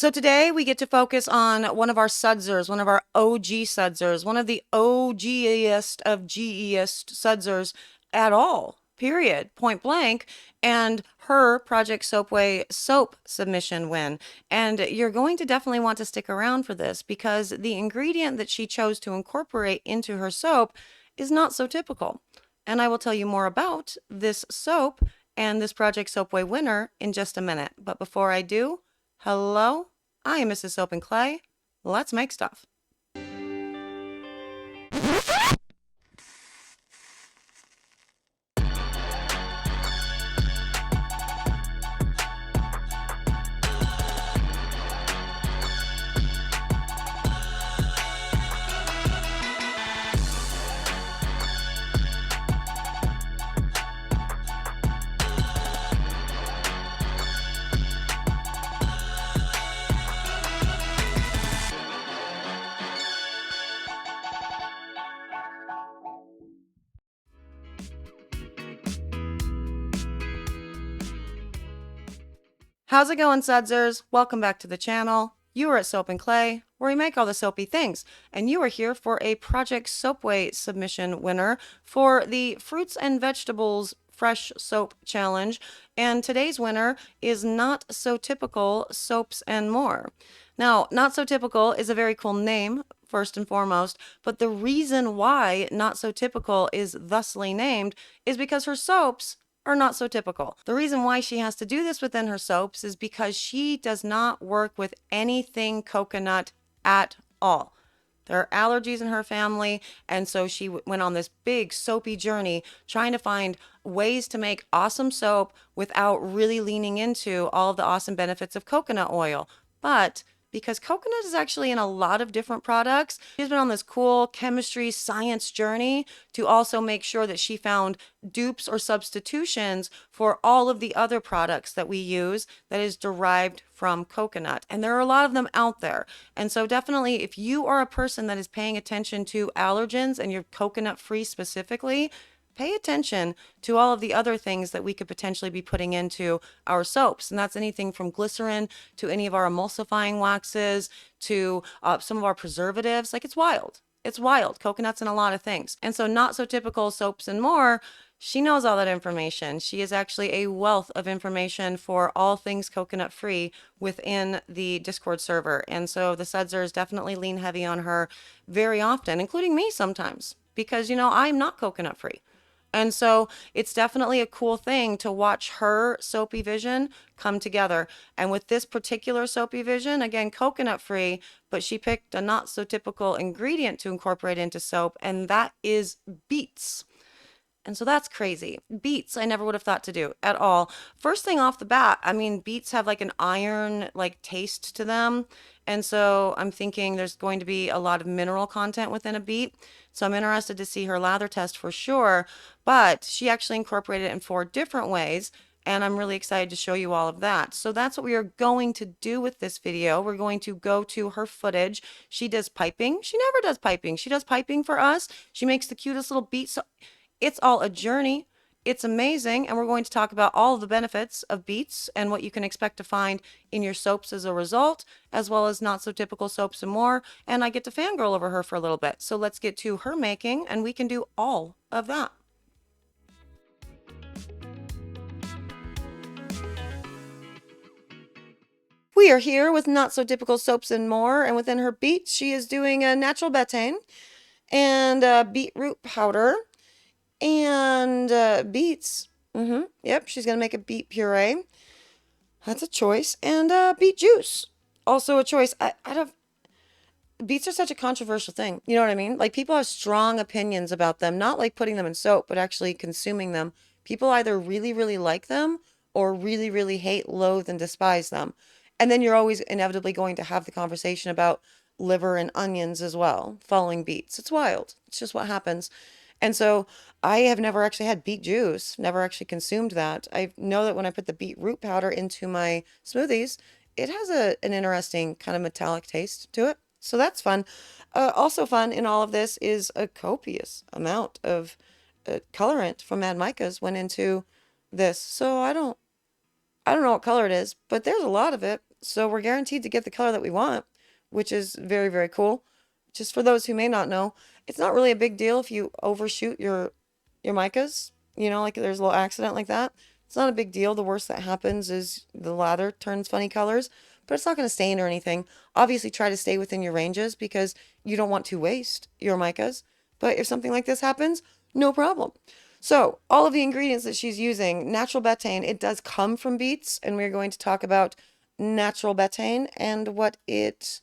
So today we get to focus on one of our sudsers, one of our OG sudsers, one of the OGest of GEest sudsers at all, period, point blank, and her Project Soapway soap submission win. And you're going to definitely want to stick around for this because the ingredient that she chose to incorporate into her soap is not so typical. And I will tell you more about this soap and this Project Soapway winner in just a minute. But before I do, hello, I am Mrs. Soap and Clay. Let's make stuff. How's it going, sudsers? Welcome back to the channel. You are at Soap and Clay, where we make all the soapy things, and you are here for a Project Soapway submission winner for the Fruits and Vegetables Fresh Soap Challenge, and today's winner is Not So Typical Soaps and More. Now, Not So Typical is a very cool name, first and foremost, but the reason why Not So Typical is thusly named is because her soaps are not so typical. The reason why she has to do this within her soaps is because she does not work with anything coconut at all. There are allergies in her family, and so she went on this big soapy journey trying to find ways to make awesome soap without really leaning into all of the awesome benefits of coconut oil. But because coconut is actually in a lot of different products, she's been on this cool chemistry science journey to also make sure that she found dupes or substitutions for all of the other products that we use that is derived from coconut. And there are a lot of them out there. And so definitely if you are a person that is paying attention to allergens and you're coconut free specifically, pay attention to all of the other things that we could potentially be putting into our soaps. And that's anything from glycerin to any of our emulsifying waxes to some of our preservatives. Like, it's wild. It's wild. Coconut's in a lot of things. And so Not So Typical Soaps and More, she knows all that information. She is actually a wealth of information for all things coconut free within the Discord server. And so the sudsers definitely lean heavy on her very often, including me sometimes, because, I'm not coconut free. And so it's definitely a cool thing to watch her soapy vision come together. And with this particular soapy vision, again, coconut free, but she picked a not so typical ingredient to incorporate into soap, and that is beets. And so that's crazy. Beets, I never would have thought to do at all. First thing off the bat, I mean, beets have like an iron like taste to them. And so I'm thinking there's going to be a lot of mineral content within a beet. So I'm interested to see her lather test for sure. But she actually incorporated it in 4 different ways. And I'm really excited to show you all of that. So that's what we are going to do with this video. We're going to go to her footage. She does piping. She never does piping. She does piping for us. She makes the cutest little beets. So it's all a journey. It's amazing. And we're going to talk about all of the benefits of beets and what you can expect to find in your soaps as a result, as well as Not So Typical Soaps and More. And I get to fangirl over her for a little bit. So let's get to her making and we can do all of that. We are here with Not So Typical Soaps and More, and within her beets, she is doing a natural betaine and beetroot powder and beets. Yep, she's gonna make a beet puree. That's a choice, and beet juice, also a choice. I don't. Beets are such a controversial thing. You know what I mean? Like, people have strong opinions about them, not like putting them in soap, but actually consuming them. People either really, really like them or really, really hate, loathe, and despise them. And then you're always inevitably going to have the conversation about liver and onions as well, following beets. It's wild. It's just what happens. And so I have never actually had beet juice, never actually consumed that. I know that when I put the beetroot powder into my smoothies, it has an interesting kind of metallic taste to it. So that's fun. Also fun in all of this is a copious amount of colorant from Mad Micas went into this. So I don't know what color it is, but there's a lot of it. So we're guaranteed to get the color that we want, which is very, very cool. Just for those who may not know, it's not really a big deal if you overshoot your micas, like there's a little accident like that. It's not a big deal. The worst that happens is the lather turns funny colors, but it's not going to stain or anything. Obviously, try to stay within your ranges because you don't want to waste your micas. But if something like this happens, no problem. So, all of the ingredients that she's using, natural betaine, it does come from beets, and we're going to talk about natural betaine and what it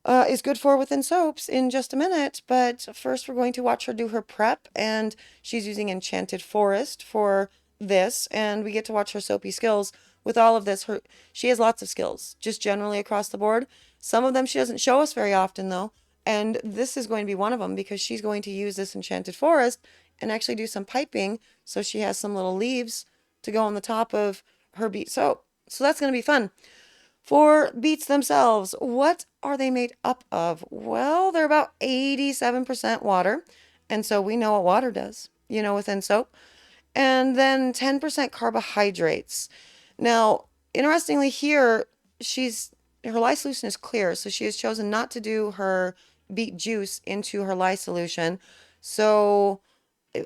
is good for within soaps in just a minute. But first, we're going to watch her do her prep, and she's using Enchanted Forest for this, and we get to watch her soapy skills with all of this. She has lots of skills, just generally across the board. Some of them she doesn't show us very often, though, and this is going to be one of them because she's going to use this Enchanted Forest and actually do some piping, so she has some little leaves to go on the top of her beet soap. So that's going to be fun. For beets themselves, what are they made up of? Well, they're about 87% water. And so we know what water does, within soap. And then 10% carbohydrates. Now, interestingly here, her lye solution is clear, so she has chosen not to do her beet juice into her lye solution. So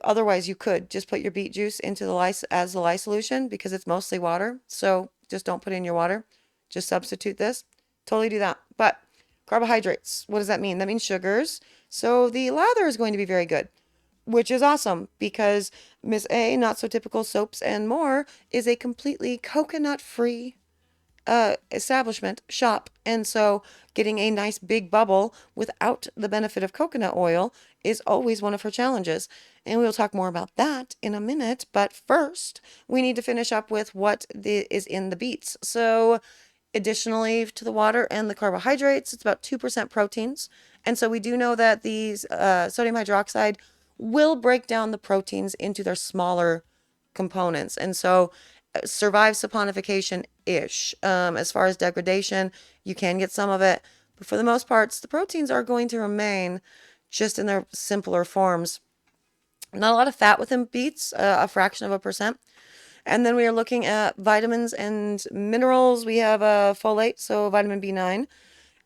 otherwise you could just put your beet juice into the lye as the lye solution because it's mostly water. So just don't put in your water. Just substitute this. Totally do that. But carbohydrates, what does that mean? That means sugars. So the lather is going to be very good, which is awesome because Miss A, Not So Typical Soaps and More, is a completely coconut-free establishment shop. And so getting a nice big bubble without the benefit of coconut oil is always one of her challenges. And we'll talk more about that in a minute. But first, we need to finish up with what is in the beets. So additionally to the water and the carbohydrates, it's about 2% proteins. And so we do know that these sodium hydroxide will break down the proteins into their smaller components. And so survive saponification-ish. As far as degradation, you can get some of it. But for the most part, the proteins are going to remain just in their simpler forms. Not a lot of fat within beets, a fraction of a percent. And then we are looking at vitamins and minerals. We have folate, so vitamin B9,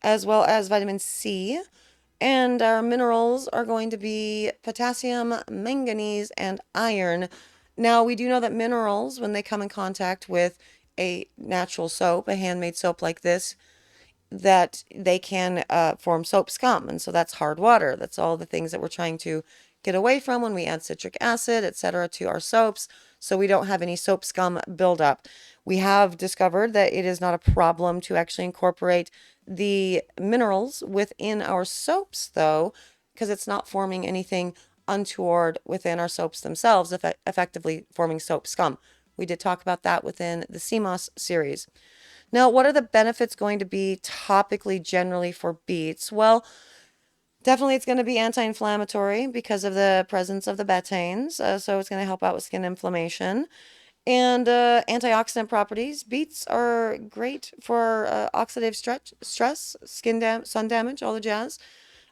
as well as vitamin C. And our minerals are going to be potassium, manganese, and iron. Now, we do know that minerals, when they come in contact with a natural soap, a handmade soap like this, that they can form soap scum. And so that's hard water. That's all the things that we're trying to get away from when we add citric acid, etc., to our soaps, so we don't have any soap scum buildup. We have discovered that it is not a problem to actually incorporate the minerals within our soaps, though, because it's not forming anything untoward within our soaps themselves, effectively forming soap scum. We did talk about that within the CMOS series. Now, what are the benefits going to be topically generally for beets? Well, definitely it's going to be anti-inflammatory because of the presence of the betaines. So it's going to help out with skin inflammation. And antioxidant properties. Beets are great for oxidative stress, sun damage, all the jazz.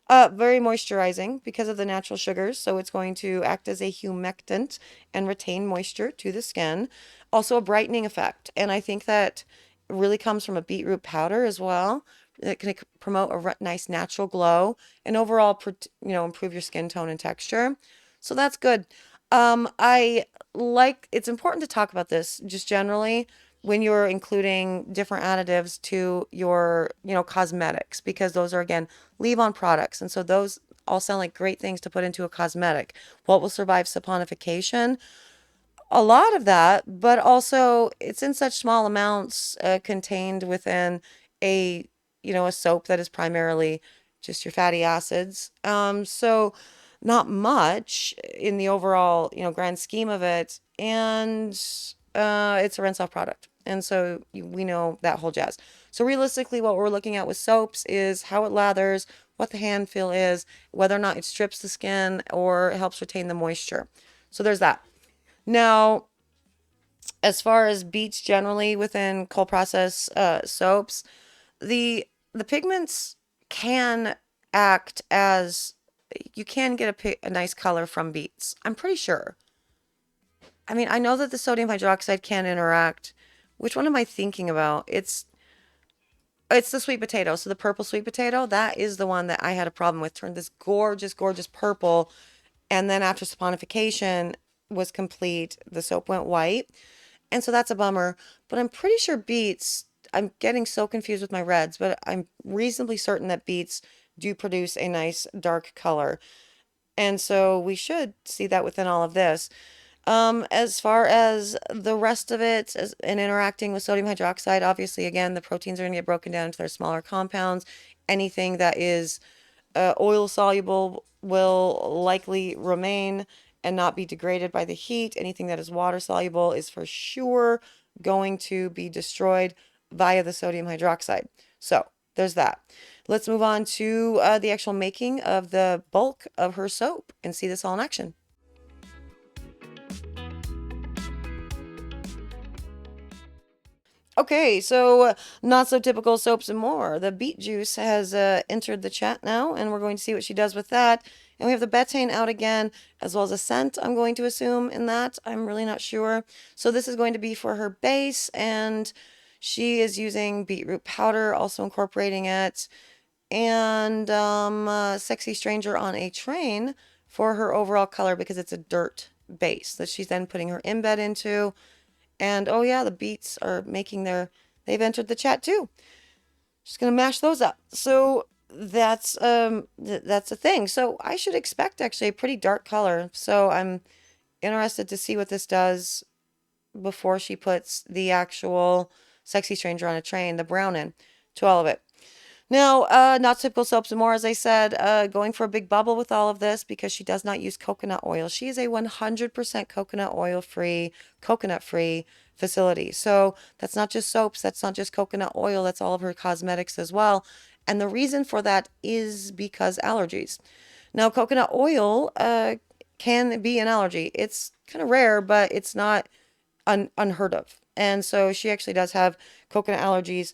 Very moisturizing because of the natural sugars, so it's going to act as a humectant and retain moisture to the skin. Also a brightening effect, and I think that really comes from a beetroot powder as well. It can promote a nice natural glow and overall, improve your skin tone and texture. So that's good. It's important to talk about this just generally when you're including different additives to your, cosmetics, because those are, again, leave-on products. And so those all sound like great things to put into a cosmetic. What will survive saponification? A lot of that, but also it's in such small amounts contained within a, a soap that is primarily just your fatty acids. So not much in the overall, grand scheme of it. And it's a rinse-off product. And so we know that whole jazz. So realistically, what we're looking at with soaps is how it lathers, what the hand feel is, whether or not it strips the skin or helps retain the moisture. So there's that. Now, as far as beets generally within cold process soaps, the pigments can act as you can get a nice color from beets. I'm pretty sure. I mean, I know that the sodium hydroxide can interact. Which one am I thinking about? It's the sweet potato. So the purple sweet potato, that is the one that I had a problem with. Turned this gorgeous, gorgeous purple. And then after saponification was complete, the soap went white. And so that's a bummer. But I'm pretty sure beets, I'm getting so confused with my reds, but I'm reasonably certain that beets do produce a nice dark color. And so we should see that within all of this. As far as the rest of it and interacting with sodium hydroxide, obviously, again, the proteins are going to get broken down into their smaller compounds. Anything that is oil soluble will likely remain and not be degraded by the heat. Anything that is water soluble is for sure going to be destroyed via the sodium hydroxide. So there's that. Let's move on to the actual making of the bulk of her soap and see this all in action. Okay, so not so typical soaps and more. The beet juice has entered the chat now, and we're going to see what she does with that. And we have the betaine out again, as well as a scent, I'm going to assume, in that. I'm really not sure. So this is going to be for her base, and she is using beetroot powder, also incorporating it, and Sexy Stranger on a Train for her overall color because it's a dirt base that she's then putting her embed into. And oh yeah, the beets are making they've entered the chat too. Just gonna mash those up. So that's a thing. So I should expect actually a pretty dark color. So I'm interested to see what this does before she puts the actual Sexy Stranger on a Train, the brown in, to all of it. Now, not typical soaps and more, as I said, going for a big bubble with all of this because she does not use coconut oil. She is a 100% coconut oil free, coconut free facility. So that's not just soaps, that's not just coconut oil, that's all of her cosmetics as well. And the reason for that is because allergies. Now, coconut oil can be an allergy. It's kind of rare, but it's not unheard of. And so she actually does have coconut allergies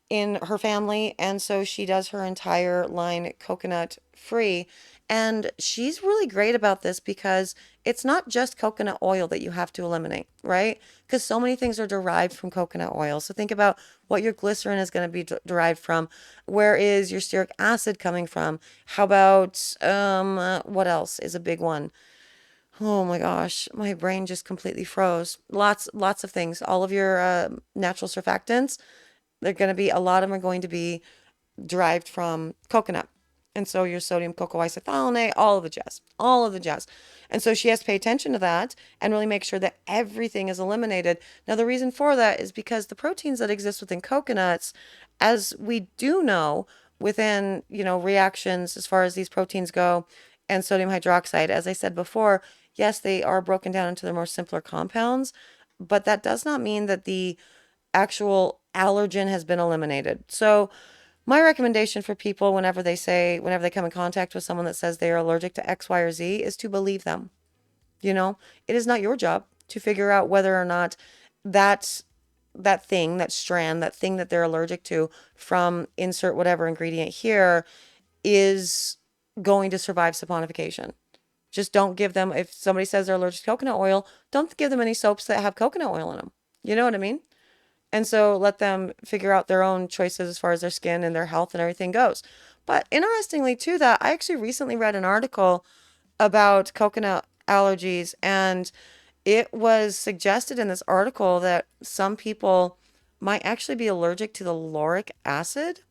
in her family, and so she does her entire line coconut free. And she's really great about this because it's not just coconut oil that you have to eliminate, right? Because so many things are derived from coconut oil. So think about what your glycerin is going to be derived from. Where is your stearic acid coming from? How about what else is a big one? Oh my gosh, my brain just completely froze. Lots of things. All of your natural surfactants, they're going to be, a lot of them are going to be derived from coconut. And so your sodium cocoa isothiolate, all of the jazz, all of the jazz. And so she has to pay attention to that and really make sure that everything is eliminated. Now, the reason for that is because the proteins that exist within coconuts, as we do know within, reactions as far as these proteins go and sodium hydroxide, as I said before, yes, they are broken down into their more simpler compounds, but that does not mean that the actual allergen has been eliminated. So my recommendation for people whenever they come in contact with someone that says they are allergic to X, Y, or Z is to believe them. It is not your job to figure out whether or not that thing, that strand, that thing that they're allergic to from insert whatever ingredient here is going to survive saponification. Just don't give them, if somebody says they're allergic to coconut oil, don't give them any soaps that have coconut oil in them. You know what I mean? And so let them figure out their own choices as far as their skin and their health and everything goes. But interestingly, too, that I actually recently read an article about coconut allergies, and it was suggested in this article that some people might actually be allergic to the lauric acid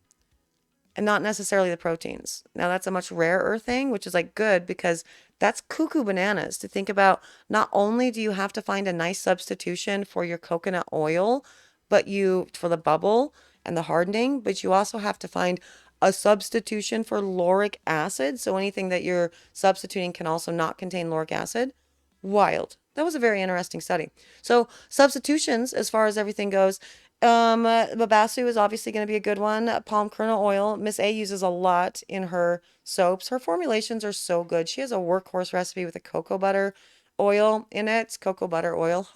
and not necessarily the proteins. Now, that's a much rarer thing, which is like good because that's cuckoo bananas to think about. Not only do you have to find a nice substitution for your coconut oil, for the bubble and the hardening, but you also have to find a substitution for lauric acid. So anything that you're substituting can also not contain lauric acid. Wild. That was a very interesting study. So substitutions, as far as everything goes, Babasu is obviously going to be a good one. Palm kernel oil, Miss A uses a lot in her soaps. Her formulations are so good. She has a workhorse recipe with a cocoa butter oil in it. Cocoa butter oil.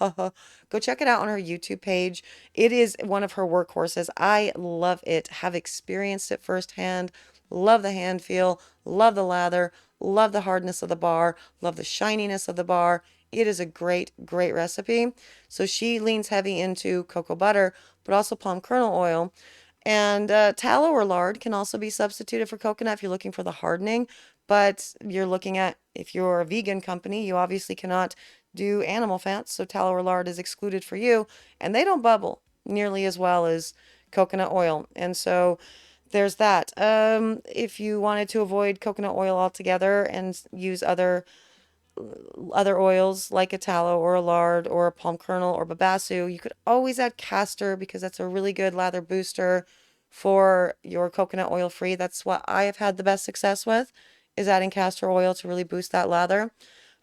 Go check it out on her YouTube page. It is one of her workhorses. I love it. Have experienced it firsthand. Love the hand feel. Love the lather. Love the hardness of the bar. Love the shininess of the bar. It is a great, great recipe. So she leans heavy into cocoa butter, but also palm kernel oil. And tallow or lard can also be substituted for coconut if you're looking for the hardening. But you're looking at, if you're a vegan company, you obviously cannot do animal fats. So tallow or lard is excluded for you. And they don't bubble nearly as well as coconut oil. And so there's that. If you wanted to avoid coconut oil altogether and use other oils like a tallow or a lard or a palm kernel or babassu, you could always add castor because that's a really good lather booster for your coconut oil free. That's what I have had the best success with, is adding castor oil to really boost that lather.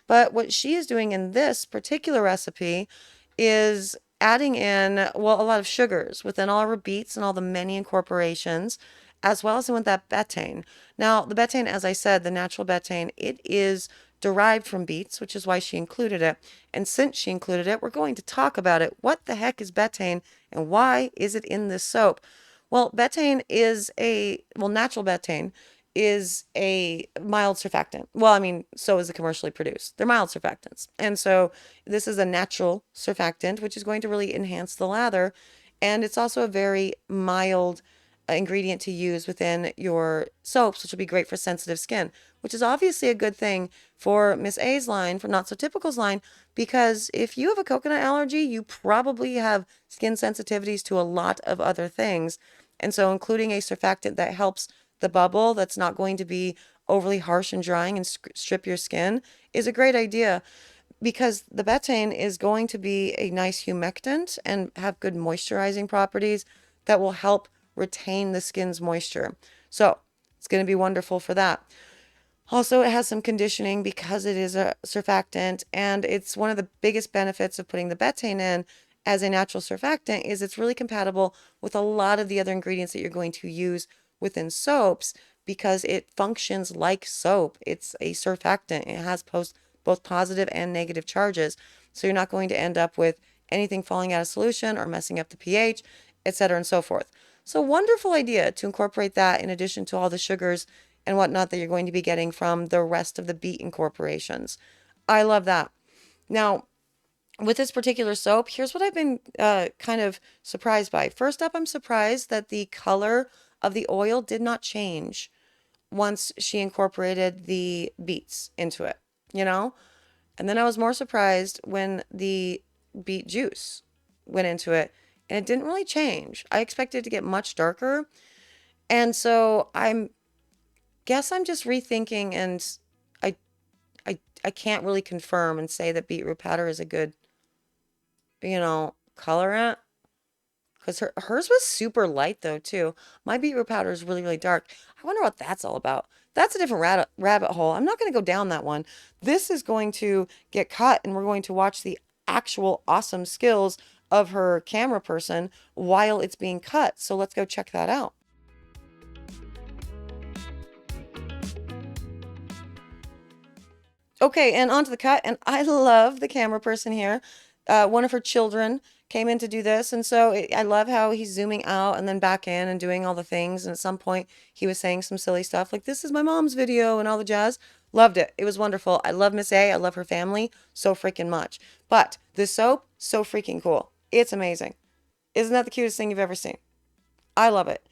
But what she is doing in this particular recipe is adding in, well, a lot of sugars within all her beets and all the many incorporations, as well as with that betaine. Now, the betaine, as I said, the natural betaine, it is derived from beets, which is why she included it. And since she included it, we're going to talk about it. What the heck is betaine and why is it in this soap? Well, natural betaine is a mild surfactant. Well, I mean, so is the commercially produced. They're mild surfactants. And so this is a natural surfactant, which is going to really enhance the lather. And it's also a very mild ingredient to use within your soaps, which will be great for sensitive skin, which is obviously a good thing for Miss A's line, for Not So Typical's line, because if you have a coconut allergy, you probably have skin sensitivities to a lot of other things. And so including a surfactant that helps the bubble, that's not going to be overly harsh and drying and strip your skin, is a great idea, because the betaine is going to be a nice humectant and have good moisturizing properties that will help retain the skin's moisture. So it's going to be wonderful for that. Also, it has some conditioning because it is a surfactant, and it's one of the biggest benefits of putting the betaine in as a natural surfactant is it's really compatible with a lot of the other ingredients that you're going to use within soaps because it functions like soap. It's a surfactant. It has both positive and negative charges. So you're not going to end up with anything falling out of solution or messing up the pH, etc. and so forth. So wonderful idea to incorporate that in addition to all the sugars and whatnot that you're going to be getting from the rest of the beet incorporations. I love that. Now, with this particular soap, here's what I've been kind of surprised by. First up, I'm surprised that the color of the oil did not change once she incorporated the beets into it, you know? And then I was more surprised when the beet juice went into it and it didn't really change. I expected it to get much darker. And so I'm just rethinking, and I I can't really confirm and say that beetroot powder is a good, colorant. Because hers was super light though too. My beetroot powder is really, really dark. I wonder what that's all about. That's a different rabbit hole. I'm not going to go down that one. This is going to get cut, and we're going to watch the actual awesome skills of her camera person while it's being cut. So let's go check that out. Okay, and onto the cut. And I love the camera person here. One of her children came in to do this. And so I love how he's zooming out and then back in and doing all the things. And at some point, he was saying some silly stuff like, "This is my mom's video," and all the jazz. Loved it. It was wonderful. I love Miss A. I love her family so freaking much. But this soap, so freaking cool. It's amazing. Isn't that the cutest thing you've ever seen? I love it.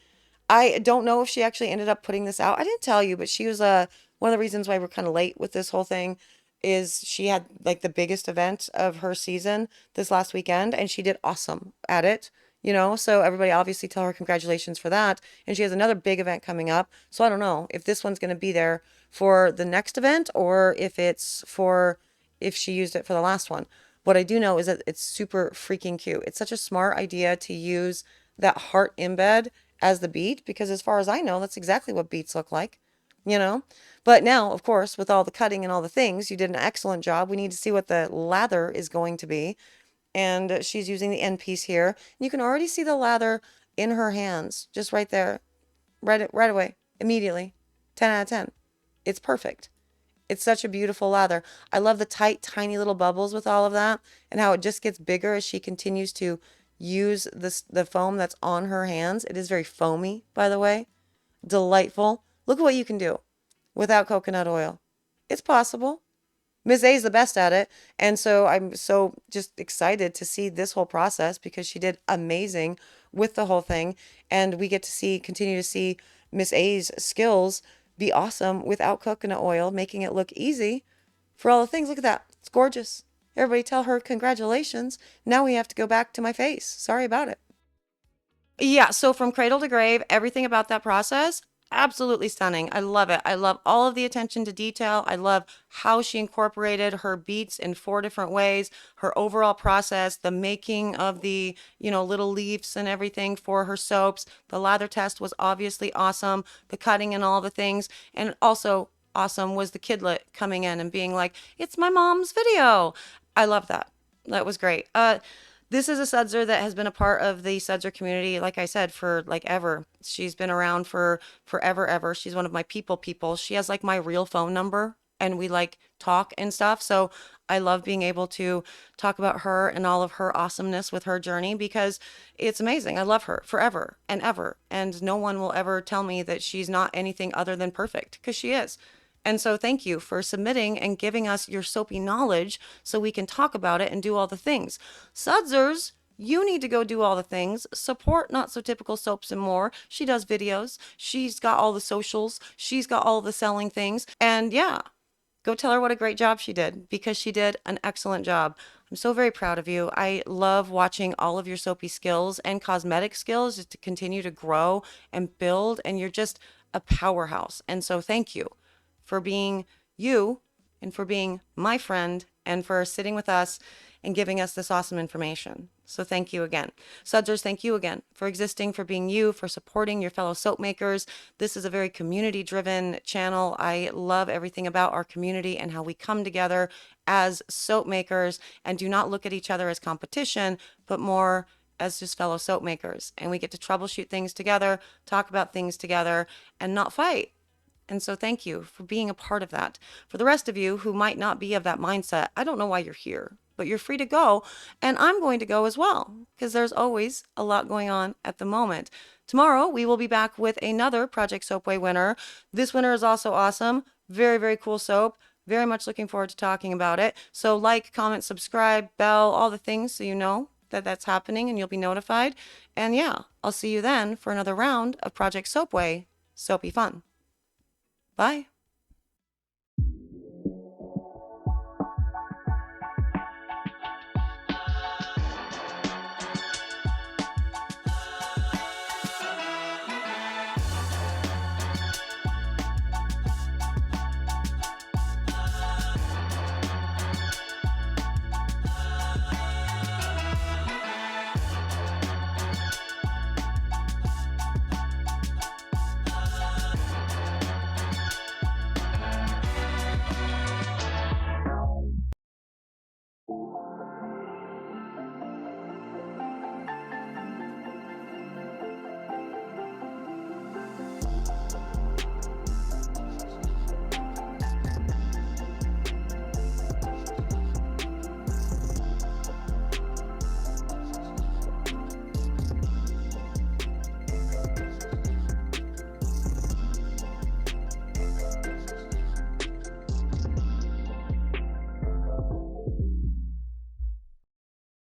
I don't know if she actually ended up putting this out. I didn't tell you, but she was one of the reasons why we're kind of late with this whole thing is she had like the biggest event of her season this last weekend, and she did awesome at it, so everybody obviously tell her congratulations for that. And she has another big event coming up. So I don't know if this one's going to be there for the next event or if she used it for the last one. What I do know is that it's super freaking cute. It's such a smart idea to use that heart embed as the beet, because as far as I know, that's exactly what beets look like, you know? But now, of course, with all the cutting and all the things, you did an excellent job. We need to see what the lather is going to be. And she's using the end piece here. You can already see the lather in her hands, just right there, right away, immediately. 10 out of 10. It's perfect. It's such a beautiful lather. I love the tight, tiny little bubbles with all of that, and how it just gets bigger as she continues to use the foam that's on her hands. It is very foamy, by the way. Delightful. Look at what you can do without coconut oil. It's possible. Miss A is the best at it. And so I'm so just excited to see this whole process because she did amazing with the whole thing. And we get to continue to see Miss A's skills be awesome without coconut oil, making it look easy for all the things. Look at that. It's gorgeous. Everybody tell her congratulations. Now we have to go back to my face. Sorry about it. Yeah, so from cradle to grave, everything about that process, absolutely stunning. I love it. I love all of the attention to detail. I love how she incorporated her beets in 4 different ways, her overall process, the making of the, little leaves and everything for her soaps. The lather test was obviously awesome, the cutting and all the things. And also awesome was the kidlet coming in and being like, "It's my mom's video." I love that. That was great. This is a sudser that has been a part of the sudser community, like I said, for like ever. She's been around for forever, ever. She's one of my people. She has like my real phone number and we like talk and stuff. So I love being able to talk about her and all of her awesomeness with her journey because it's amazing. I love her forever and ever. And no one will ever tell me that she's not anything other than perfect because she is. And so thank you for submitting and giving us your soapy knowledge so we can talk about it and do all the things. Sudsers, you need to go do all the things. Support Not So Typical Soaps and More. She does videos. She's got all the socials. She's got all the selling things. And yeah, go tell her what a great job she did because she did an excellent job. I'm so very proud of you. I love watching all of your soapy skills and cosmetic skills just to continue to grow and build. And you're just a powerhouse. And so thank you for being you and for being my friend and for sitting with us and giving us this awesome information. So thank you again. Sudsers, thank you again for existing, for being you, for supporting your fellow soap makers. This is a very community-driven channel. I love everything about our community and how we come together as soap makers and do not look at each other as competition, but more as just fellow soap makers. And we get to troubleshoot things together, talk about things together, and not fight. And so thank you for being a part of that. For the rest of you who might not be of that mindset, I don't know why you're here, but you're free to go. And I'm going to go as well because there's always a lot going on at the moment. Tomorrow, we will be back with another Project Soapway winner. This winner is also awesome. Very, very cool soap. Very much looking forward to talking about it. So like, comment, subscribe, bell, all the things so you know that that's happening and you'll be notified. And yeah, I'll see you then for another round of Project Soapway. Soapy fun. Bye.